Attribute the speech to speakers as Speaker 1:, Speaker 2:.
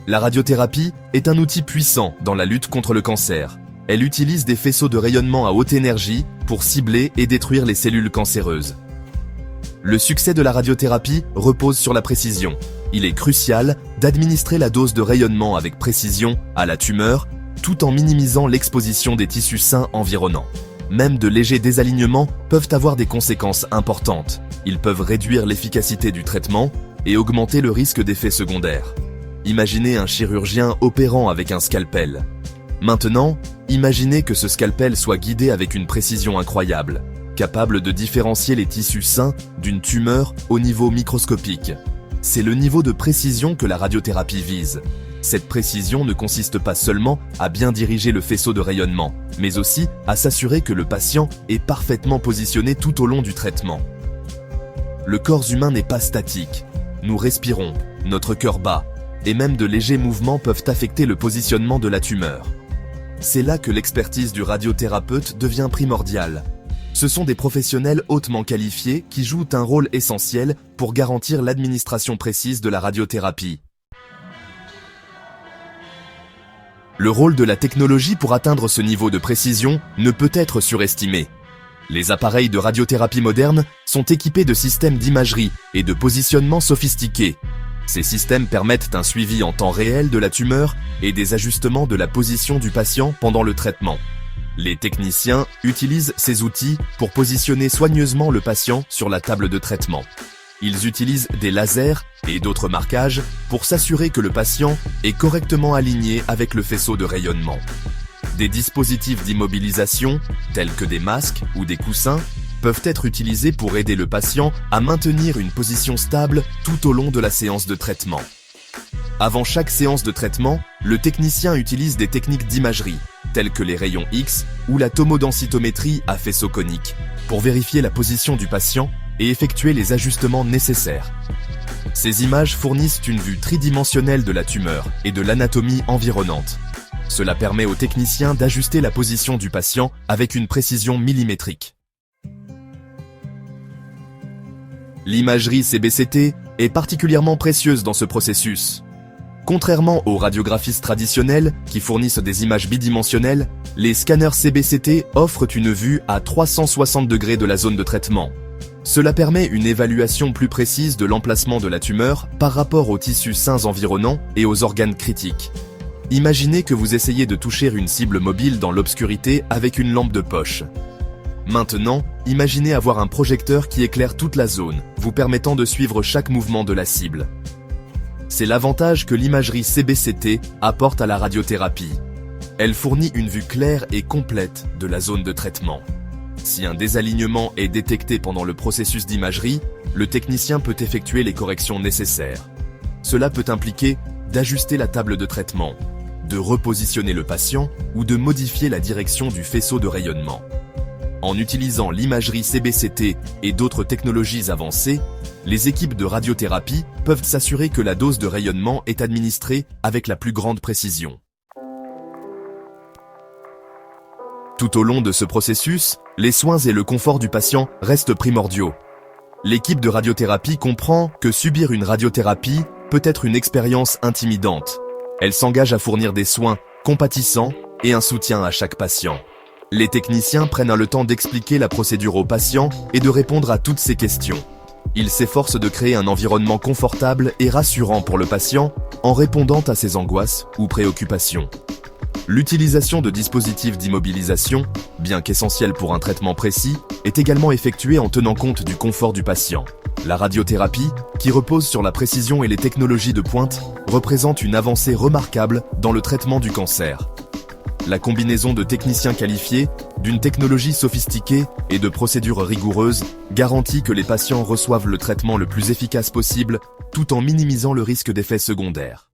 Speaker 1: La radiothérapie est un outil puissant dans la lutte contre le cancer. Elle utilise des faisceaux de rayonnement à haute énergie pour cibler et détruire les cellules cancéreuses. Le succès de la radiothérapie repose sur la précision. Il est crucial d'administrer la dose de rayonnement avec précision à la tumeur, tout en minimisant l'exposition des tissus sains environnants. Même de légers désalignements peuvent avoir des conséquences importantes. Ils peuvent réduire l'efficacité du traitement et augmenter le risque d'effets secondaires. Imaginez un chirurgien opérant avec un scalpel. Maintenant, imaginez que ce scalpel soit guidé avec une précision incroyable, capable de différencier les tissus sains d'une tumeur au niveau microscopique. C'est le niveau de précision que la radiothérapie vise. Cette précision ne consiste pas seulement à bien diriger le faisceau de rayonnement, mais aussi à s'assurer que le patient est parfaitement positionné tout au long du traitement. Le corps humain n'est pas statique. Nous respirons, notre cœur bat, et même de légers mouvements peuvent affecter le positionnement de la tumeur. C'est là que l'expertise du radiothérapeute devient primordiale. Ce sont des professionnels hautement qualifiés qui jouent un rôle essentiel pour garantir l'administration précise de la radiothérapie. Le rôle de la technologie pour atteindre ce niveau de précision ne peut être surestimé. Les appareils de radiothérapie modernes sont équipés de systèmes d'imagerie et de positionnement sophistiqués. Ces systèmes permettent un suivi en temps réel de la tumeur et des ajustements de la position du patient pendant le traitement. Les techniciens utilisent ces outils pour positionner soigneusement le patient sur la table de traitement. Ils utilisent des lasers et d'autres marquages pour s'assurer que le patient est correctement aligné avec le faisceau de rayonnement. Des dispositifs d'immobilisation, tels que des masques ou des coussins, peuvent être utilisés pour aider le patient à maintenir une position stable tout au long de la séance de traitement. Avant chaque séance de traitement, le technicien utilise des techniques d'imagerie, telles que les rayons X ou la tomodensitométrie à faisceau conique, pour vérifier la position du patient et effectuer les ajustements nécessaires. Ces images fournissent une vue tridimensionnelle de la tumeur et de l'anatomie environnante. Cela permet au technicien d'ajuster la position du patient avec une précision millimétrique. L'imagerie CBCT est particulièrement précieuse dans ce processus. Contrairement aux radiographistes traditionnels qui fournissent des images bidimensionnelles, les scanners CBCT offrent une vue à 360 degrés de la zone de traitement. Cela permet une évaluation plus précise de l'emplacement de la tumeur par rapport aux tissus sains environnants et aux organes critiques. Imaginez que vous essayez de toucher une cible mobile dans l'obscurité avec une lampe de poche. Maintenant, imaginez avoir un projecteur qui éclaire toute la zone, vous permettant de suivre chaque mouvement de la cible. C'est l'avantage que l'imagerie CBCT apporte à la radiothérapie. Elle fournit une vue claire et complète de la zone de traitement. Si un désalignement est détecté pendant le processus d'imagerie, le technicien peut effectuer les corrections nécessaires. Cela peut impliquer d'ajuster la table de traitement, de repositionner le patient ou de modifier la direction du faisceau de rayonnement. En utilisant l'imagerie CBCT et d'autres technologies avancées, les équipes de radiothérapie peuvent s'assurer que la dose de rayonnement est administrée avec la plus grande précision. Tout au long de ce processus, les soins et le confort du patient restent primordiaux. L'équipe de radiothérapie comprend que subir une radiothérapie peut être une expérience intimidante. Elle s'engage à fournir des soins compatissants et un soutien à chaque patient. Les techniciens prennent le temps d'expliquer la procédure aux patients et de répondre à toutes ces questions. Ils s'efforcent de créer un environnement confortable et rassurant pour le patient en répondant à ses angoisses ou préoccupations. L'utilisation de dispositifs d'immobilisation, bien qu'essentielle pour un traitement précis, est également effectuée en tenant compte du confort du patient. La radiothérapie, qui repose sur la précision et les technologies de pointe, représente une avancée remarquable dans le traitement du cancer. La combinaison de techniciens qualifiés, d'une technologie sophistiquée et de procédures rigoureuses garantit que les patients reçoivent le traitement le plus efficace possible tout en minimisant le risque d'effets secondaires.